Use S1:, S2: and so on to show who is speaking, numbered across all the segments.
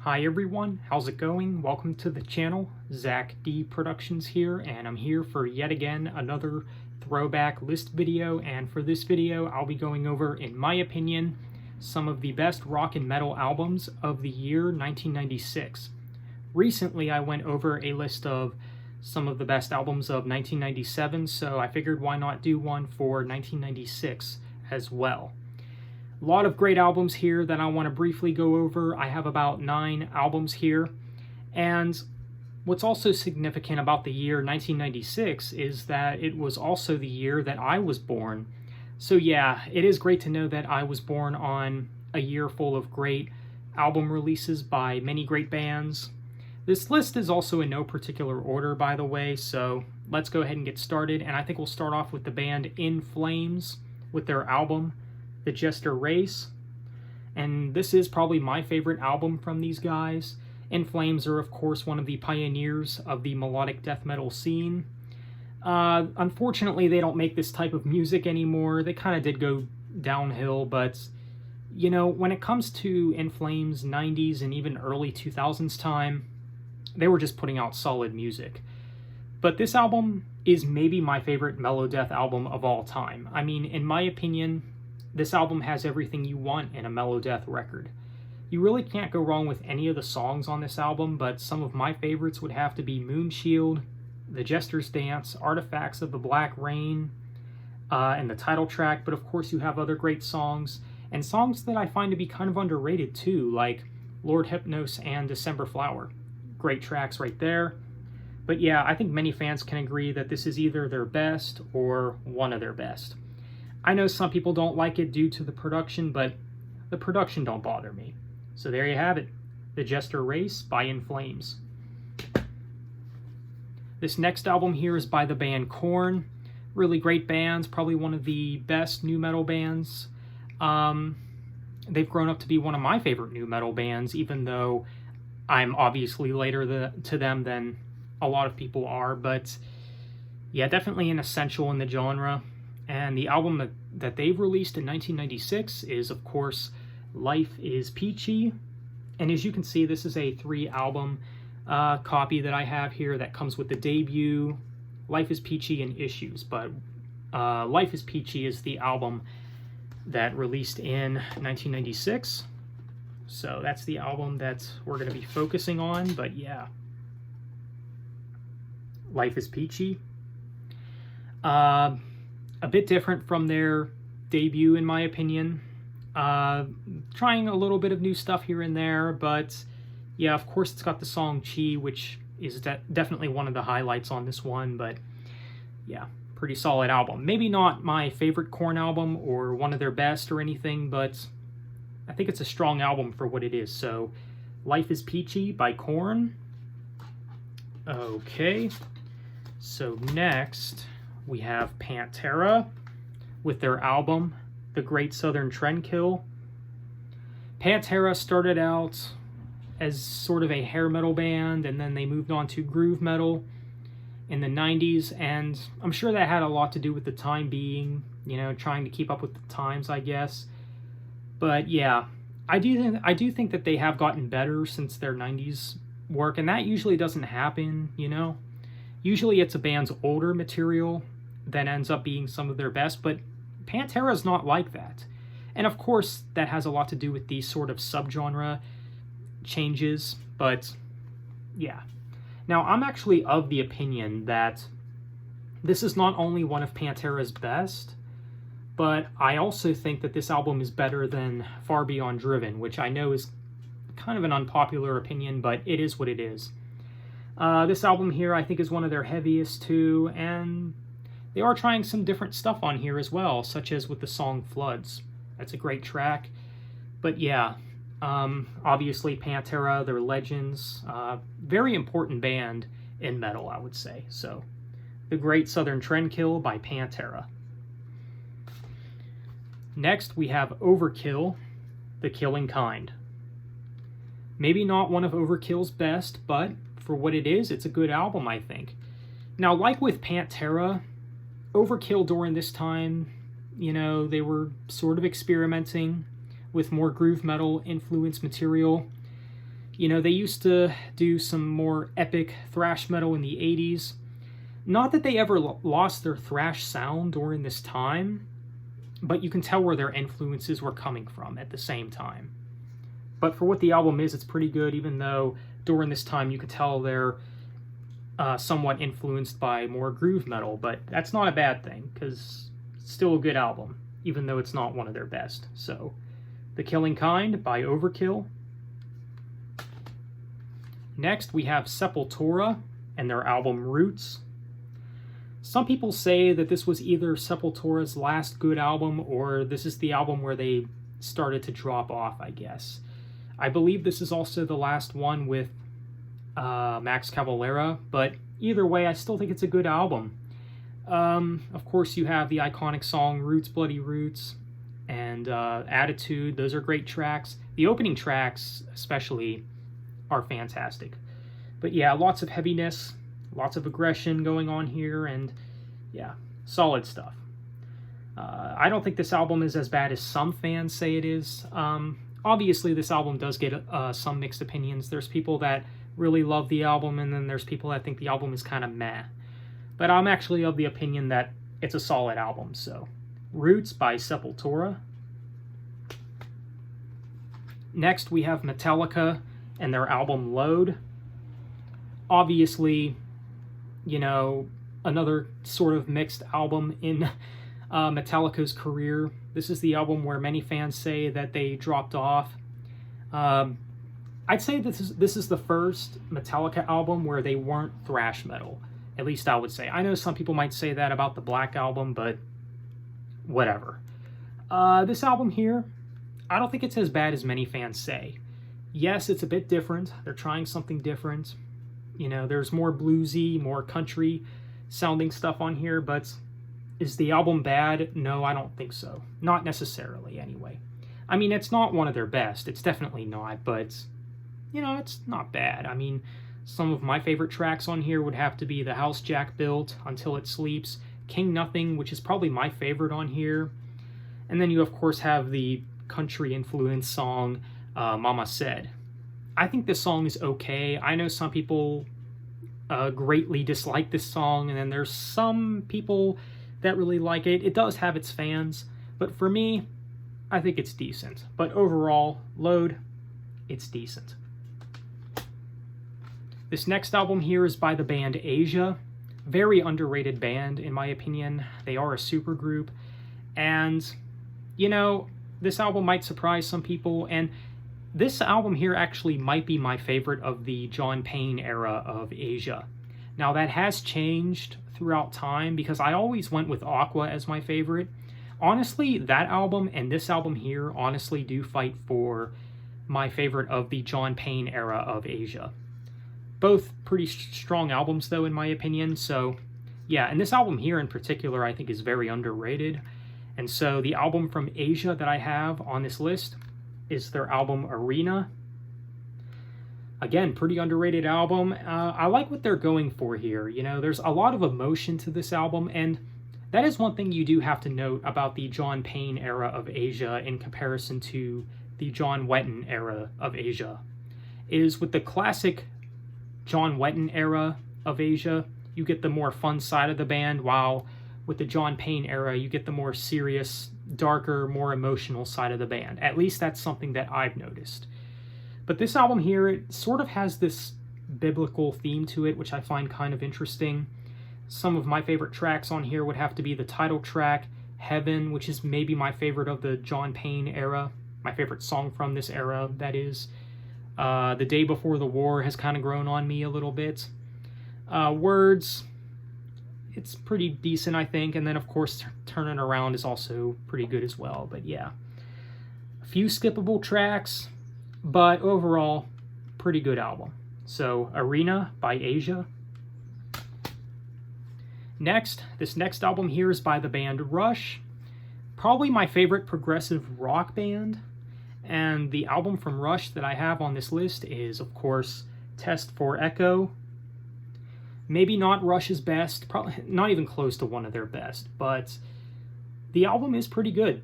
S1: Hi everyone, how's it going? Welcome to the channel. Zach D Productions here, and I'm here for yet again another throwback list video. And for this video, I'll be going over, in my opinion, some of the best rock and metal albums of the year 1996. Recently, I went over a list of some of the best albums of 1997, so I figured why not do one for 1996 as well. A lot of great albums here that I want to briefly go over. I have about 9 albums here. And what's also significant about the year 1996 is that it was also the year that I was born. So yeah, it is great to know that I was born on a year full of great album releases by many great bands. This list is also in no particular order, by the way, so let's go ahead and get started. And I think we'll start off with the band In Flames with their album The Jester Race, and this is probably my favorite album from these guys. In Flames are, of course, one of the pioneers of the melodic death metal scene. Unfortunately, they don't make this type of music anymore. They kind of did go downhill, but, you know, when it comes to In Flames' 90s and even early 2000s time, they were just putting out solid music. But this album is maybe my favorite melodeath album of all time. I mean, in my opinion, this album has everything you want in a melodeath record. You really can't go wrong with any of the songs on this album, but some of my favorites would have to be Moonshield, The Jester's Dance, Artifacts of the Black Rain, and the title track. But of course you have other great songs, and songs that I find to be kind of underrated too, like Lord Hypnos and December Flower. Great tracks right there. But yeah, I think many fans can agree that this is either their best or one of their best. I know some people don't like it due to the production, but the production don't bother me. So there you have it, The Jester Race by In Flames. This next album here is by the band Korn. Really great bands, probably one of the best nu metal bands. They've grown up to be one of my favorite nu metal bands, even though I'm obviously later to them than a lot of people are. But yeah, definitely an essential in the genre. And the album that they've released in 1996 is, of course, Life is Peachy. And as you can see, this is a 3-album copy that I have here that comes with the debut, Life is Peachy, and Issues. But Life is Peachy is the album that released in 1996. So that's the album that we're going to be focusing on. But yeah, Life is Peachy. A bit different from their debut, in my opinion. Trying a little bit of new stuff here and there, but yeah, of course it's got the song Chi, which is definitely one of the highlights on this one. But yeah, pretty solid album. Maybe not my favorite Korn album or one of their best or anything, but I think it's a strong album for what it is. So Life is Peachy by Korn. Okay, so next we have Pantera with their album, The Great Southern Trendkill. Pantera started out as sort of a hair metal band, and then they moved on to groove metal in the 90s, and I'm sure that had a lot to do with the time being, you know, trying to keep up with the times, I guess. But yeah, I do think that they have gotten better since their 90s work, and that usually doesn't happen, you know? Usually it's a band's older material that ends up being some of their best, but Pantera is not like that. And of course, that has a lot to do with these sort of subgenre changes, but yeah. Now, I'm actually of the opinion that this is not only one of Pantera's best, but I also think that this album is better than Far Beyond Driven, which I know is kind of an unpopular opinion, but it is what it is. This album here, I think, is one of their heaviest too, and they are trying some different stuff on here as well, such as with the song Floods. That's a great track. But yeah, obviously Pantera, they're legends. Very important band in metal, I would say. So, The Great Southern Trendkill by Pantera. Next, we have Overkill, The Killing Kind. Maybe not one of Overkill's best, but for what it is, it's a good album, I think. Now, like with Pantera, Overkill during this time, you know, they were sort of experimenting with more groove metal influence material. You know, they used to do some more epic thrash metal in the 80s. Not that they ever lost their thrash sound during this time, but you can tell where their influences were coming from at the same time. But for what the album is, it's pretty good, even though during this time you could tell they're somewhat influenced by more groove metal. But that's not a bad thing, because it's still a good album, even though it's not one of their best. So, The Killing Kind by Overkill. Next, we have Sepultura and their album Roots. Some people say that this was either Sepultura's last good album, or this is the album where they started to drop off, I guess. I believe this is also the last one with Max Cavalera, but either way, I still think it's a good album. Of course, you have the iconic song Roots, Bloody Roots, and Attitude. Those are great tracks. The opening tracks, especially, are fantastic. But yeah, lots of heaviness, lots of aggression going on here, and yeah, solid stuff. I don't think this album is as bad as some fans say it is. Obviously, this album does get some mixed opinions. There's people that really love the album, and then there's people that think the album is kind of meh. But I'm actually of the opinion that it's a solid album. So, Roots by Sepultura. Next, we have Metallica and their album Load. Obviously, you know, another sort of mixed album in Metallica's career. This is the album where many fans say that they dropped off. I'd say this is the first Metallica album where they weren't thrash metal. At least I would say. I know some people might say that about the Black Album, but whatever. This album here, I don't think it's as bad as many fans say. Yes, it's a bit different. They're trying something different. You know, there's more bluesy, more country sounding stuff on here, but is the album bad? No, I don't think so. Not necessarily, anyway. I mean, it's not one of their best. It's definitely not, but, you know, it's not bad. I mean, some of my favorite tracks on here would have to be The House Jack Built, Until It Sleeps, King Nothing, which is probably my favorite on here. And then you, of course, have the country-influenced song, Mama Said. I think this song is okay. I know some people greatly dislike this song, and then there's some people that really like it. It does have its fans, but for me, I think it's decent. But overall, Load, it's decent. This next album here is by the band Asia. Very underrated band, in my opinion. They are a supergroup, and, you know, this album might surprise some people, and this album here actually might be my favorite of the John Payne era of Asia. Now, that has changed throughout time, because I always went with Aqua as my favorite. Honestly, that album and this album here honestly do fight for my favorite of the John Payne era of Asia. Both pretty strong albums, though, in my opinion. So, yeah, and this album here in particular I think is very underrated. And so the album from Asia that I have on this list is their album Arena. Again, pretty underrated album. I like what they're going for here. You know, there's a lot of emotion to this album, and that is one thing you do have to note about the John Payne era of Asia in comparison to the John Wetton era of Asia, is with the classic John Wetton era of Asia, you get the more fun side of the band, while with the John Payne era, you get the more serious, darker, more emotional side of the band. At least that's something that I've noticed. But this album here, it sort of has this biblical theme to it, which I find kind of interesting. Some of my favorite tracks on here would have to be the title track, Heaven, which is maybe my favorite of the John Payne era. My favorite song from this era, that is. The Day Before the War has kind of grown on me a little bit. Words, it's pretty decent, I think. And then, of course, Turning Around is also pretty good as well. But yeah, a few skippable tracks, but overall, pretty good album. So, Arena by Asia. Next, this next album here is by the band Rush. Probably my favorite progressive rock band. And the album from Rush that I have on this list is, of course, Test for Echo. Maybe not Rush's best, probably not even close to one of their best, but the album is pretty good.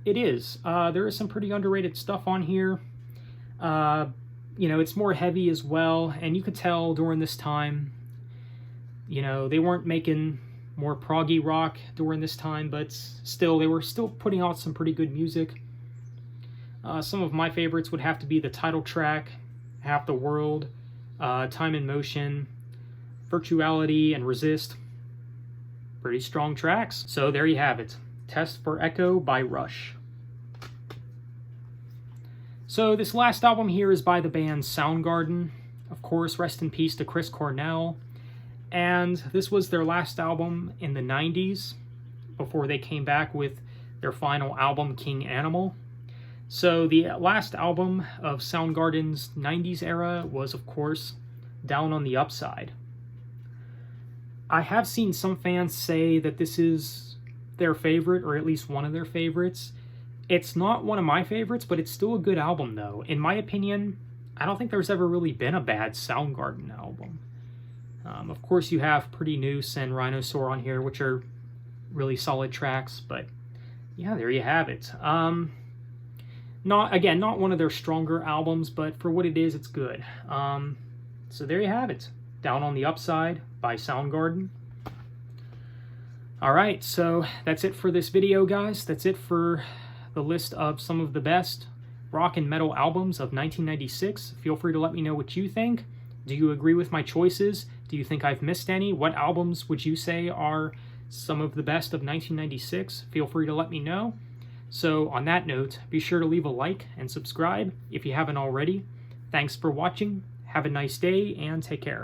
S1: It is. There is some pretty underrated stuff on here. you know, it's more heavy as well, and you could tell during this time, you know, they weren't making more proggy rock during this time, but still, they were still putting out some pretty good music. Some of my favorites would have to be the title track, Half the World, Time in Motion, Virtuality, and Resist. Pretty strong tracks. So there you have it. Test for Echo by Rush. So this last album here is by the band Soundgarden. Of course, rest in peace to Chris Cornell. And this was their last album in the 90s before they came back with their final album, King Animal. So the last album of Soundgarden's 90s era was, of course, Down on the Upside. I have seen some fans say that this is their favorite, or at least one of their favorites. It's not one of my favorites, but it's still a good album, though. In my opinion, I don't think there's ever really been a bad Soundgarden album. Of course, you have Pretty Noose and Rhinosaur on here, which are really solid tracks, but yeah, there you have it. Not one of their stronger albums, but for what it is, it's good. So there you have it. Down on the Upside by Soundgarden. Alright, so that's it for this video, guys. That's it for the list of some of the best rock and metal albums of 1996. Feel free to let me know what you think. Do you agree with my choices? Do you think I've missed any? What albums would you say are some of the best of 1996? Feel free to let me know. So on that note, be sure to leave a like and subscribe if you haven't already. Thanks for watching. Have a nice day and take care.